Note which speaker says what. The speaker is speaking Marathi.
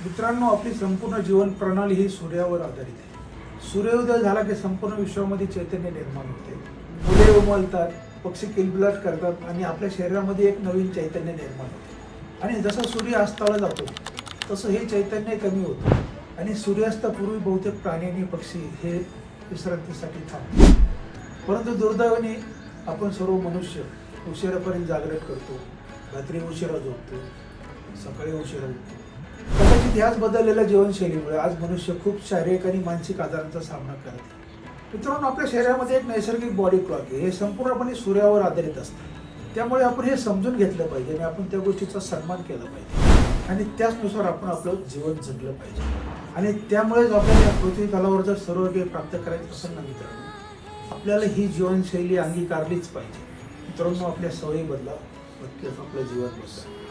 Speaker 1: मित्रांनो, आपली संपूर्ण जीवन प्रणाली ही सूर्यावर आधारित आहे. सूर्योदय झाला की संपूर्ण विश्वामध्ये चैतन्य निर्माण होते. फुले उमलतात, पक्षी किलबिलाट करतात आणि आपल्या शरीरामध्ये एक नवीन चैतन्य निर्माण होते. आणि जसा सूर्य अस्ताला जातो तसं हे चैतन्य कमी होतं आणि सूर्यास्तापूर्वी बहुतेक प्राणी आणि पक्षी हे विश्रांतीसाठी थांबतात. परंतु दुर्दैवाने आपण सर्व मनुष्य उशिरापर्यंत जागरण करतो, रात्री उशिरा झोपतो, सकाळी उशिरा उठतो. कदाचित ह्याच बदललेल्या जीवनशैलीमुळे आज मनुष्य खूप शारीरिक आणि मानसिक आजारांचा सामना करत आहे. मित्रांनो, आपल्या शरीरामध्ये एक नैसर्गिक बॉडी क्लॉक आहे. हे संपूर्णपणे सूर्यावर आधारित असतं. त्यामुळे आपण हे समजून घेतलं पाहिजे आणि आपण त्या गोष्टीचा सन्मान केला पाहिजे आणि त्याचनुसार आपण आपलं जीवन जगलं पाहिजे. आणि त्यामुळेच आपल्याला या पृथ्वी तलावर जर सर्व काही प्राप्त करायचं असेल ना मित्रांनो, आपल्याला ही जीवनशैली अंगीकारलीच पाहिजे. मित्रांनो, आपल्या सवयी बदला, नक्कीच आपलं जीवन बदला.